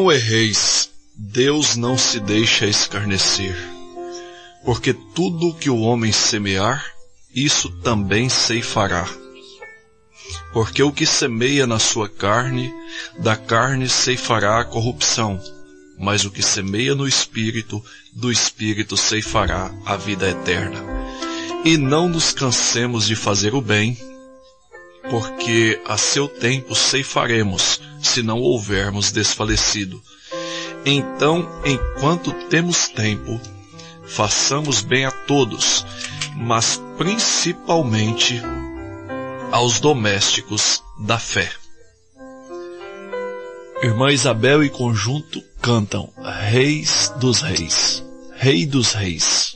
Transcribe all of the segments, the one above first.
Não erreis, Deus não se deixa escarnecer, porque tudo que o homem semear, isso também ceifará. Porque o que semeia na sua carne, da carne ceifará a corrupção, mas o que semeia no Espírito, do Espírito ceifará a vida eterna. E não nos cansemos de fazer o bem, porque a seu tempo ceifaremos, se não houvermos desfalecido. Então, enquanto temos tempo, façamos bem a todos, mas principalmente aos domésticos da fé. Irmã Isabel e conjunto cantam Reis dos Reis, Rei dos Reis.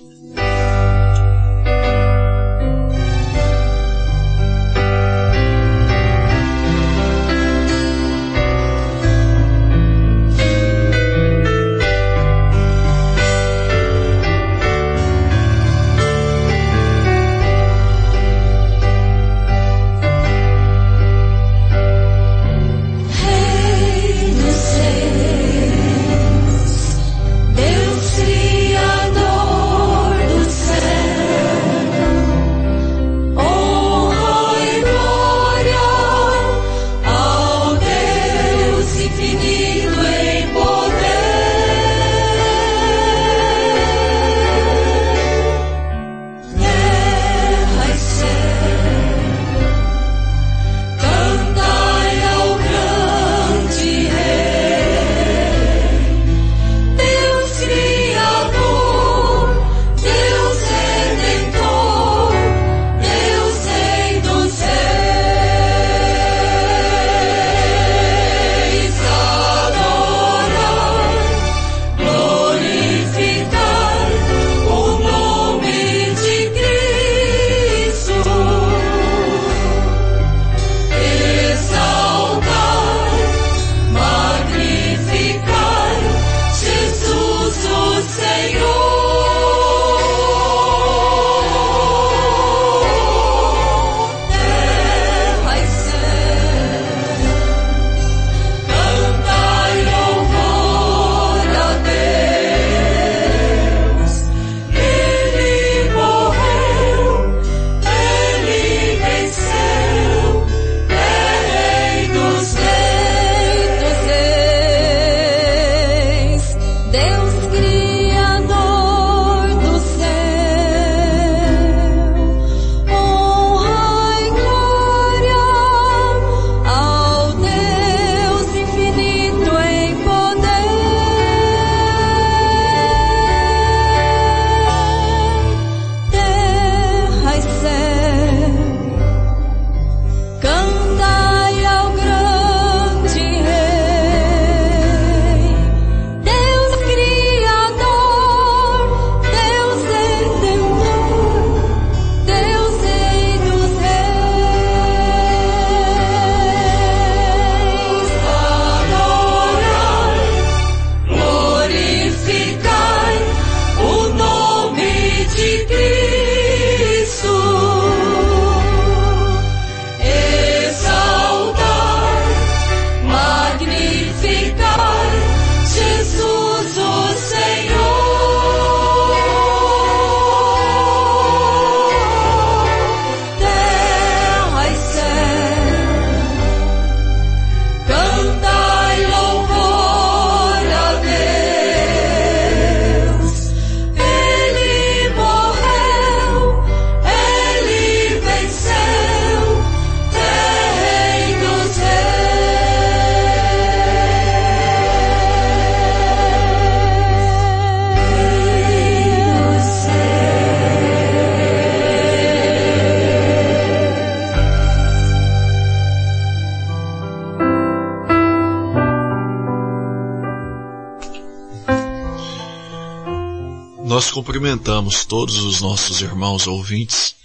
Nós cumprimentamos todos os nossos irmãos ouvintes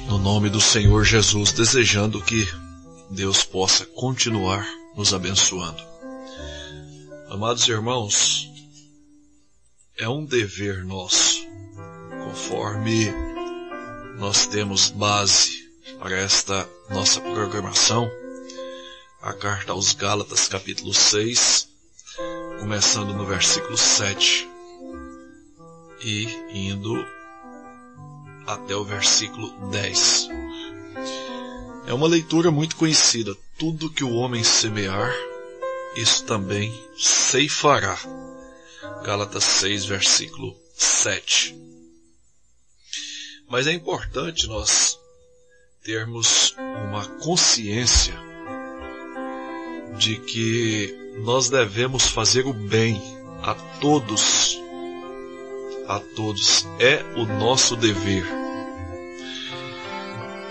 no nome do Senhor Jesus, desejando que Deus possa continuar nos abençoando. Amados irmãos, é um dever nosso, conforme nós temos base para esta nossa programação, a carta aos Gálatas, capítulo 6, começando no versículo 7 e indo até o versículo 10. É uma leitura muito conhecida. Tudo que o homem semear, isso também ceifará. Gálatas 6, versículo 7. Mas é importante nós termos uma consciência de que nós devemos fazer o bem a todos. A todos. É o nosso dever.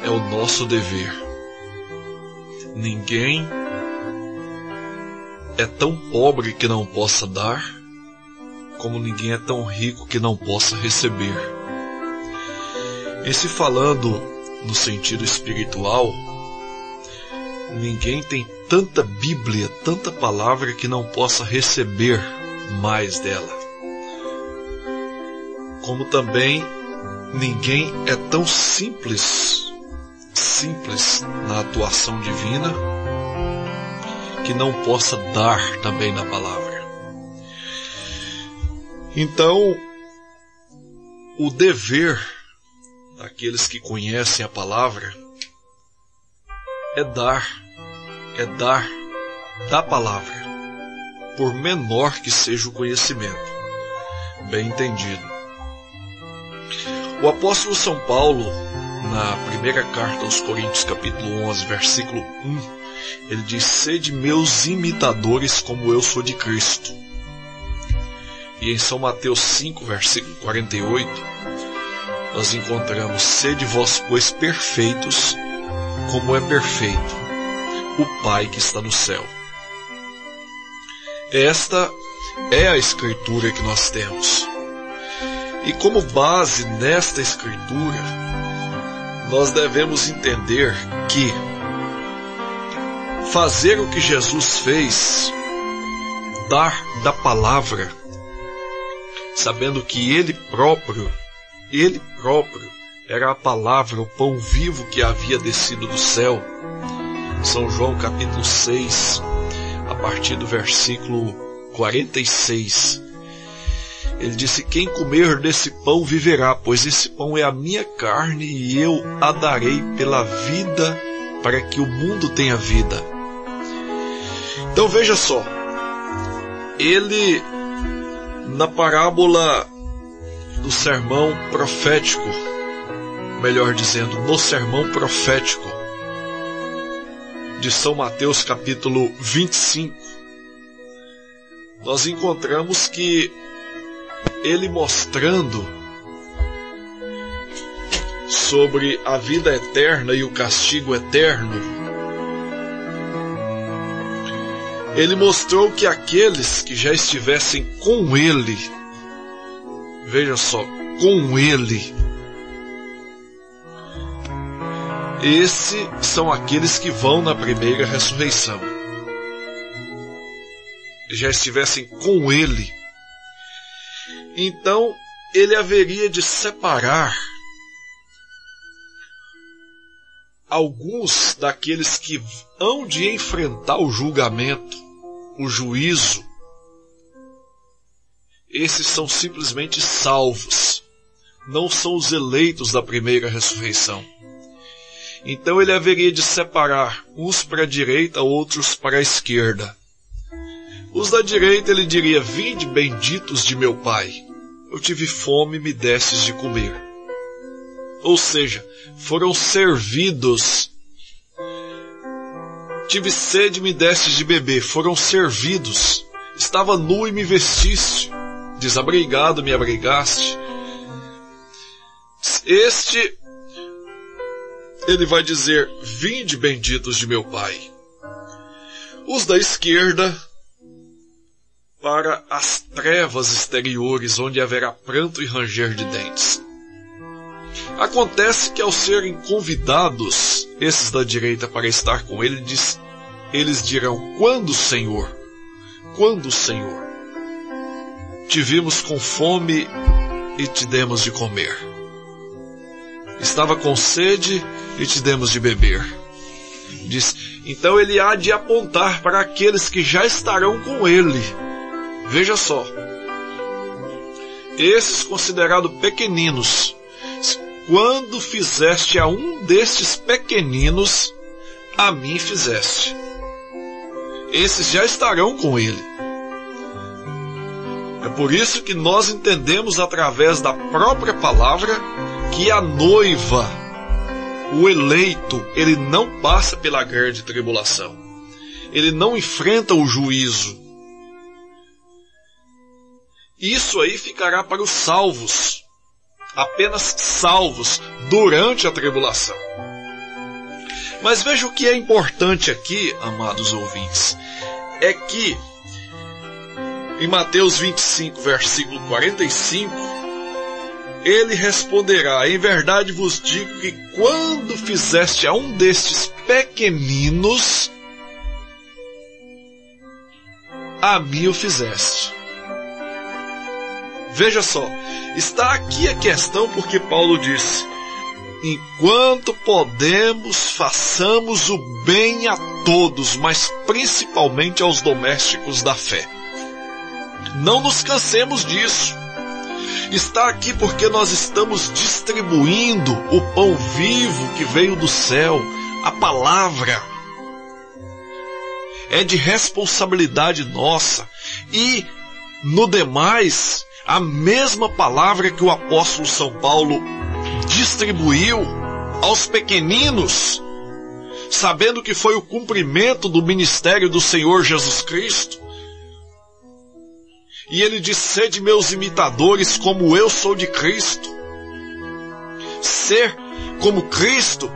É o nosso dever. Ninguém é tão pobre que não possa dar, como ninguém é tão rico que não possa receber. E se falando no sentido espiritual, ninguém tem tanta Bíblia, tanta palavra que não possa receber mais dela. Como também ninguém é tão simples na atuação divina que não possa dar também na palavra. Então, o dever daqueles que conhecem a palavra é dar da palavra, por menor que seja o conhecimento. Bem entendido. O apóstolo São Paulo, na primeira carta aos Coríntios, capítulo 11, versículo 1, ele diz: sede meus imitadores como eu sou de Cristo. E em São Mateus 5, versículo 48, nós encontramos: sede vós, pois, perfeitos, como é perfeito o Pai que está no céu. Esta é a escritura que nós temos. E como base nesta escritura, nós devemos entender que fazer o que Jesus fez, dar da palavra, sabendo que Ele próprio era a palavra, o pão vivo que havia descido do céu. São João capítulo 6, a partir do versículo 46. Ele disse: quem comer desse pão viverá, pois esse pão é a minha carne e eu a darei pela vida, para que o mundo tenha vida. Então veja só, ele, na parábola do sermão profético, melhor dizendo, no sermão profético de São Mateus capítulo 25, nós encontramos que ele mostrando sobre a vida eterna e o castigo eterno, ele mostrou que aqueles que já estivessem com ele, veja só, com ele, esses são aqueles que vão na primeira ressurreição. Já estivessem com ele, então ele haveria de separar alguns daqueles que hão de enfrentar o julgamento, o juízo. Esses são simplesmente salvos, não são os eleitos da primeira ressurreição. Então ele haveria de separar uns para a direita, outros para a esquerda. Os da direita ele diria: vinde benditos de meu Pai, eu tive fome e me destes de comer. Ou seja, foram servidos. Tive sede e me destes de beber, foram servidos. Estava nu e me vestiste, desabrigado me abrigaste. Este, ele vai dizer: vinde benditos de meu Pai. Os da esquerda, para as trevas exteriores, onde haverá pranto e ranger de dentes. Acontece que ao serem convidados, esses da direita, para estar com ele, eles dirão: quando, Senhor? Quando, Senhor? Te vimos com fome e te demos de comer. Estava com sede e te demos de beber. Diz: então ele há de apontar para aqueles que já estarão com ele, Veja só, esses considerados pequeninos, quando fizeste a um destes pequeninos, a mim fizeste. Esses já estarão com ele. É por isso que nós entendemos através da própria palavra que a noiva, o eleito, ele não passa pela grande tribulação. Ele não enfrenta o juízo. Isso aí ficará para os salvos, apenas salvos durante a tribulação. Mas veja o que é importante aqui, amados ouvintes, é que em Mateus 25, versículo 45, ele responderá: em verdade vos digo que quando fizeste a um destes pequeninos, a mim o fizeste. Veja só, está aqui a questão porque Paulo disse: enquanto podemos, façamos o bem a todos, mas principalmente aos domésticos da fé. Não nos cansemos disso. Está aqui porque nós estamos distribuindo o pão vivo que veio do céu, a palavra. É de responsabilidade nossa. E, no demais, a mesma palavra que o apóstolo São Paulo distribuiu aos pequeninos, sabendo que foi o cumprimento do ministério do Senhor Jesus Cristo. E ele diz: sede meus imitadores como eu sou de Cristo. Ser como Cristo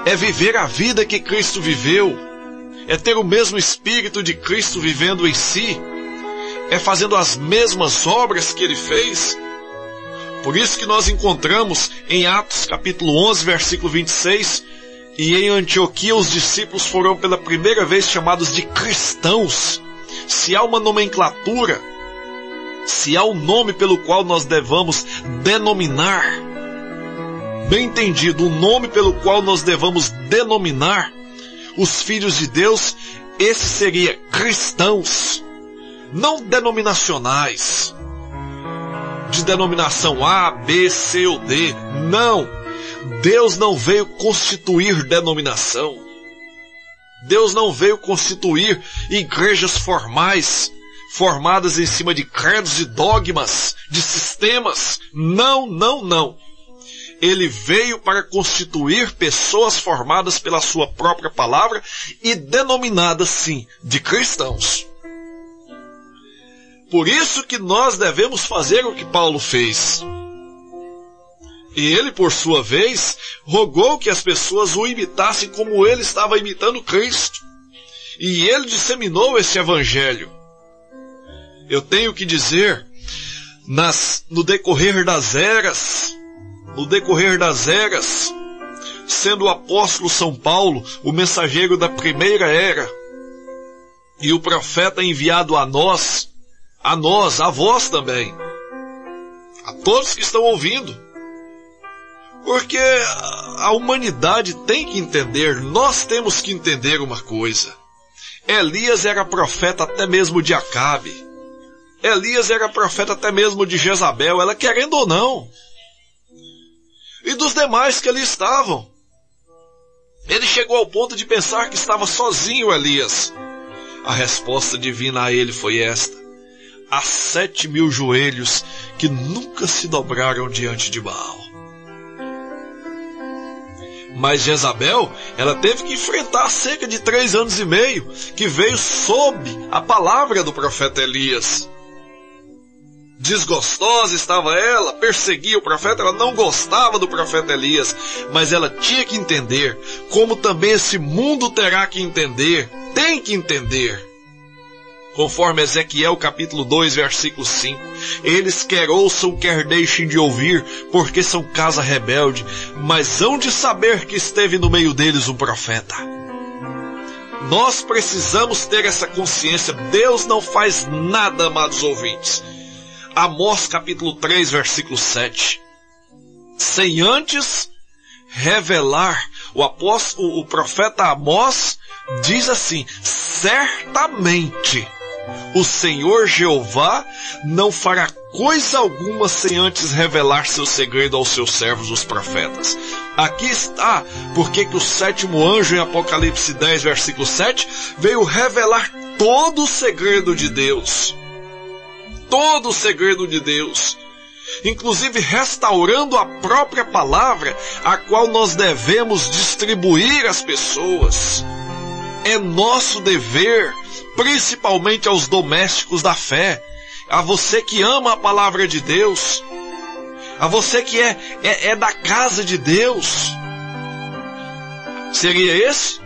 é viver a vida que Cristo viveu, é ter o mesmo Espírito de Cristo vivendo em si, é fazendo as mesmas obras que ele fez. Por isso que nós encontramos em Atos capítulo 11, versículo 26, e em Antioquia os discípulos foram pela primeira vez chamados de cristãos. Se há uma nomenclatura, se há um nome pelo qual nós devamos denominar, bem entendido, um nome pelo qual nós devamos denominar os filhos de Deus, esse seria cristãos, não denominacionais, de denominação A, B, C ou D. Não, Deus não veio constituir denominação. Deus não veio constituir igrejas formais, formadas em cima de credos, de dogmas, de sistemas. Não, não, não. Ele veio para constituir pessoas formadas pela sua própria palavra e denominadas, sim, de cristãos. Por isso que nós devemos fazer o que Paulo fez. E ele, por sua vez, rogou que as pessoas o imitassem como ele estava imitando Cristo. E ele disseminou esse evangelho. Eu tenho que dizer, no decorrer das eras, sendo o apóstolo São Paulo o mensageiro da primeira era, e o profeta enviado a nós, a vós também, a todos que estão ouvindo, porque a humanidade tem que entender, nós temos que entender uma coisa. Elias era profeta até mesmo de Acabe. Elias era profeta até mesmo de Jezabel, ela querendo ou não. E dos demais que ali estavam. Ele chegou ao ponto de pensar que estava sozinho, Elias. A resposta divina a ele foi esta: há 7.000 joelhos que nunca se dobraram diante de Baal. Mas Jezabel, ela teve que enfrentar cerca de 3 anos e meio, que veio sob a palavra do profeta Elias. Desgostosa estava ela, perseguia o profeta, ela não gostava do profeta Elias, mas ela tinha que entender, como também esse mundo terá que entender, tem que entender. Conforme Ezequiel capítulo 2, versículo 5, eles quer ouçam, quer deixem de ouvir, porque são casa rebelde, mas hão de saber que esteve no meio deles um profeta. Nós precisamos ter essa consciência. Deus não faz nada, amados ouvintes. Amós capítulo 3, versículo 7. Sem antes revelar, o profeta Amós diz assim: certamente O Senhor Jeová não fará coisa alguma sem antes revelar seu segredo aos seus servos, os profetas. Aqui está porque que o sétimo anjo, em Apocalipse 10, versículo 7, veio revelar todo o segredo de Deus. Todo o segredo de Deus. Inclusive restaurando a própria palavra, a qual nós devemos distribuir às pessoas. É nosso dever, principalmente aos domésticos da fé, a você que ama a palavra de Deus, a você que é da casa de Deus. Seria esse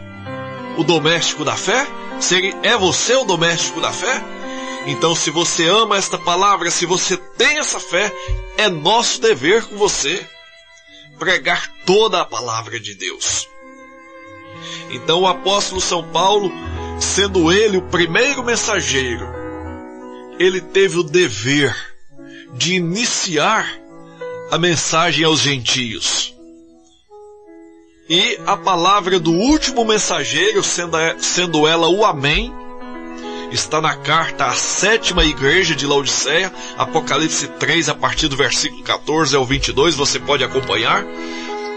o doméstico da fé? É você o doméstico da fé? Então, se você ama esta palavra, se você tem essa fé, é nosso dever com você pregar toda a palavra de Deus. Então, o apóstolo São Paulo, sendo ele o primeiro mensageiro, ele teve o dever de iniciar a mensagem aos gentios. E a palavra do último mensageiro, sendo ela o Amém, está na carta à sétima igreja de Laodiceia, Apocalipse 3, a partir do versículo 14 ao 22, você pode acompanhar.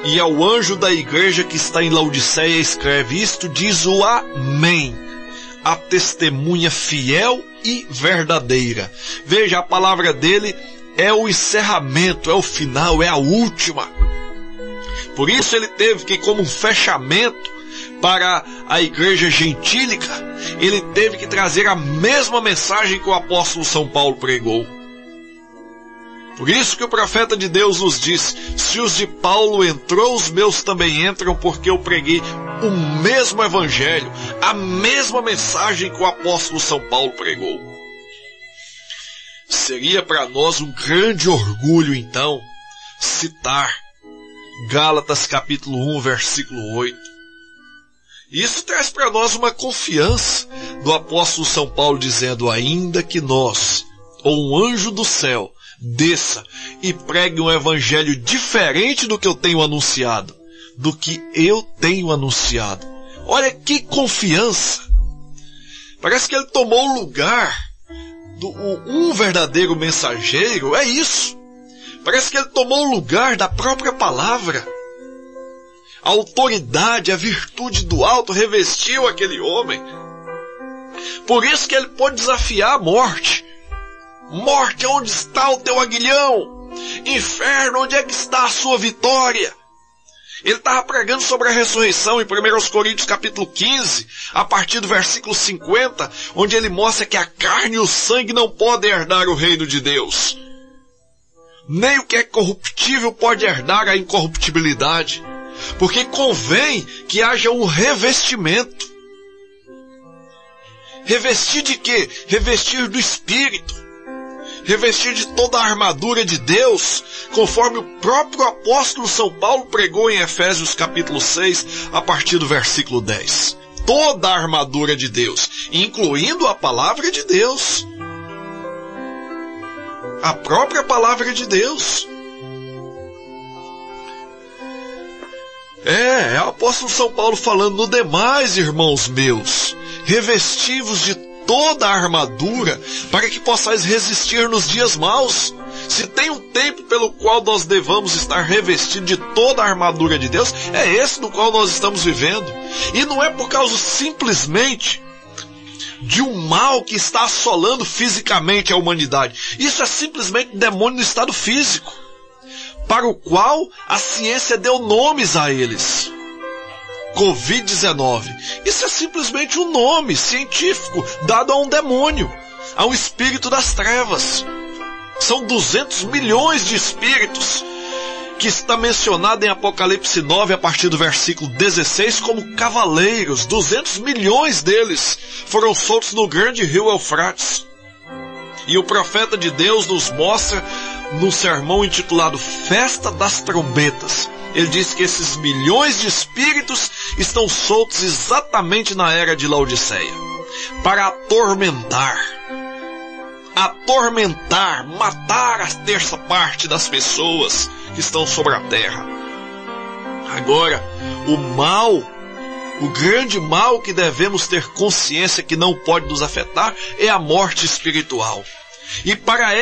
E ao anjo da igreja que está em Laodiceia escreve: isto diz o Amém, a testemunha fiel e verdadeira. Veja, a palavra dele é o encerramento, é o final, é a última. Por isso ele teve que, como um fechamento para a igreja gentílica, ele teve que trazer a mesma mensagem que o apóstolo São Paulo pregou. Por isso que o profeta de Deus nos diz: se os de Paulo entrou, os meus também entram, porque eu preguei o mesmo evangelho, a mesma mensagem que o apóstolo São Paulo pregou. Seria para nós um grande orgulho, então, citar Gálatas capítulo 1, versículo 8. Isso traz para nós uma confiança do apóstolo São Paulo dizendo: ainda que nós, ou um anjo do céu, desça e pregue um evangelho diferente do que eu tenho anunciado, Olha que confiança! Parece que ele tomou o lugar do um verdadeiro mensageiro, é isso. Parece que ele tomou o lugar da própria palavra. A autoridade, a virtude do alto revestiu aquele homem. Por isso que ele pôde desafiar a morte. Morte, onde está o teu aguilhão? Inferno, onde é que está a sua vitória? Ele estava pregando sobre a ressurreição em 1 Coríntios capítulo 15, a partir do versículo 50, onde ele mostra que a carne e o sangue não podem herdar o reino de Deus. Nem o que é corruptível pode herdar a incorruptibilidade. Porque convém que haja um revestimento. Revestir de quê? Revestir do Espírito. Revestir de toda a armadura de Deus, conforme o próprio apóstolo São Paulo pregou em Efésios capítulo 6, a partir do versículo 10. Toda a armadura de Deus, incluindo a palavra de Deus. A própria palavra de Deus. É o apóstolo São Paulo falando: no demais, irmãos meus, revesti-vos de toda a armadura, para que possais resistir nos dias maus. Se tem um tempo pelo qual nós devamos estar revestidos de toda a armadura de Deus, é esse do qual nós estamos vivendo. E não é por causa simplesmente de um mal que está assolando fisicamente a humanidade. Isso é simplesmente demônio no estado físico, para o qual a ciência deu nomes a eles. Covid-19. Isso é simplesmente um nome científico dado a um demônio, a um espírito das trevas. São 200 milhões de espíritos que está mencionado em Apocalipse 9, a partir do versículo 16, como cavaleiros. 200 milhões deles foram soltos no grande rio Eufrates. E o profeta de Deus nos mostra no sermão intitulado Festa das Trombetas. Ele diz que esses milhões de espíritos estão soltos exatamente na era de Laodiceia, para atormentar, matar a terça parte das pessoas que estão sobre a terra. Agora, O grande mal que devemos ter consciência que não pode nos afetar é a morte espiritual. E para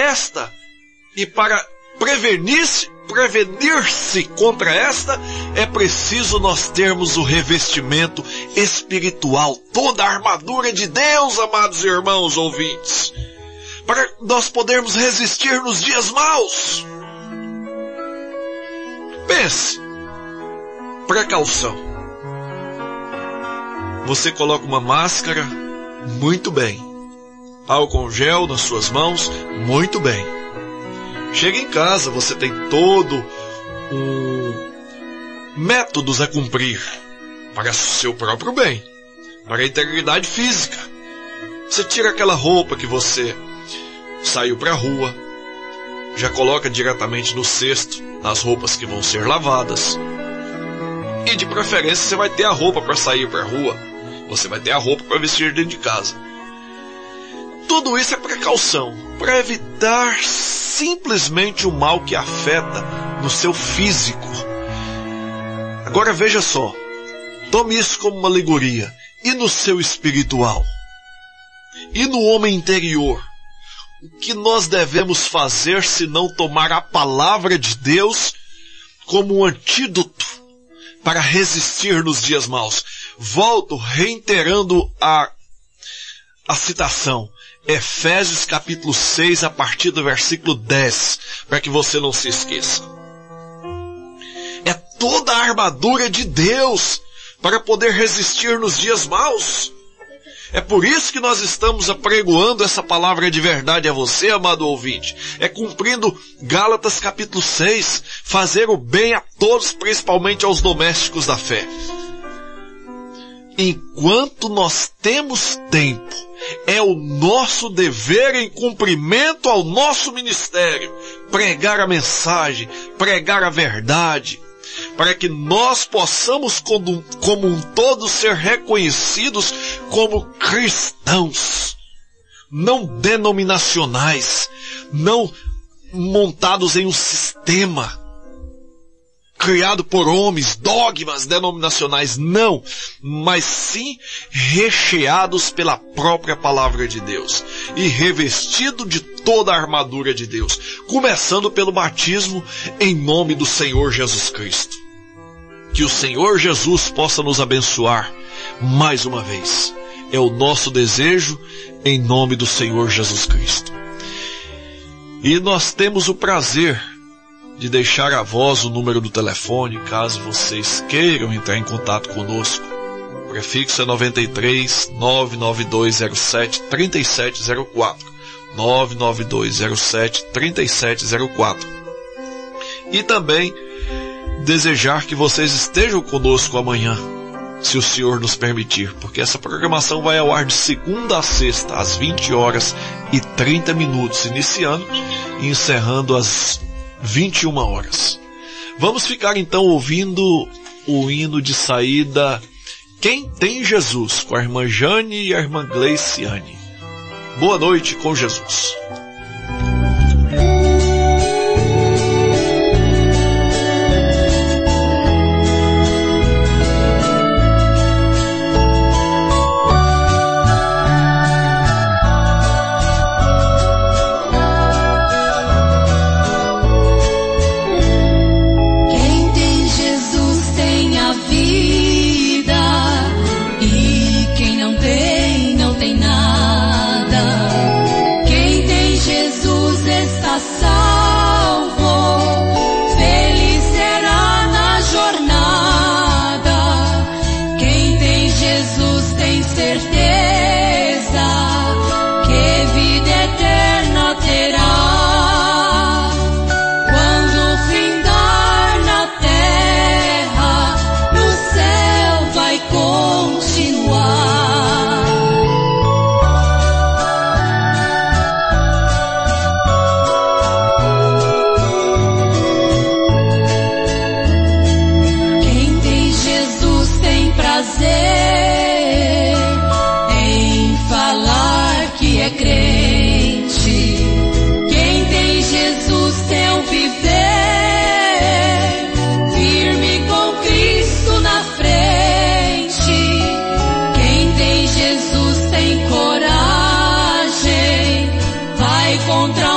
prevenir-se contra esta, é preciso nós termos o revestimento espiritual, toda a armadura de Deus, amados irmãos ouvintes, para nós podermos resistir nos dias maus. Pense, precaução. Você coloca uma máscara, muito bem. Álcool gel nas suas mãos, muito bem. Chega em casa, você tem todo métodos a cumprir para o seu próprio bem, para a integridade física. Você tira aquela roupa que você saiu para a rua, já coloca diretamente no cesto as roupas que vão ser lavadas. E de preferência você vai ter a roupa para sair para a rua. Você vai ter a roupa para vestir dentro de casa. Tudo isso é precaução, para evitar simplesmente o mal que afeta no seu físico. Agora veja só, tome isso como uma alegoria. E no seu espiritual? E no homem interior? O que nós devemos fazer se não tomar a palavra de Deus como um antídoto para resistir nos dias maus? Volto reiterando a citação. Efésios capítulo 6, a partir do versículo 10, para que você não se esqueça. É toda a armadura de Deus para poder resistir nos dias maus. É por isso que nós estamos apregoando essa palavra de verdade a você, amado ouvinte. É cumprindo Gálatas capítulo 6, fazer o bem a todos, principalmente aos domésticos da fé. Enquanto nós temos tempo, é o nosso dever em cumprimento ao nosso ministério, pregar a mensagem, pregar a verdade, para que nós possamos como um todo ser reconhecidos como cristãos, não denominacionais, não montados em um sistema criado por homens, dogmas denominacionais, não, mas sim recheados pela própria palavra de Deus e revestido de toda a armadura de Deus, começando pelo batismo em nome do Senhor Jesus Cristo. Que o Senhor Jesus possa nos abençoar mais uma vez. É o nosso desejo em nome do Senhor Jesus Cristo. E nós temos o prazer de deixar a voz o número do telefone, caso vocês queiram entrar em contato conosco. O prefixo é 93 99207 3704. 99207 3704. E também desejar que vocês estejam conosco amanhã, se o Senhor nos permitir, porque essa programação vai ao ar de segunda a sexta, às 20h30, iniciando e encerrando às 21h. Vamos ficar então ouvindo o hino de saída Quem Tem Jesus, com a irmã Jane e a irmã Gleiciane. Boa noite com Jesus. Quem tem contra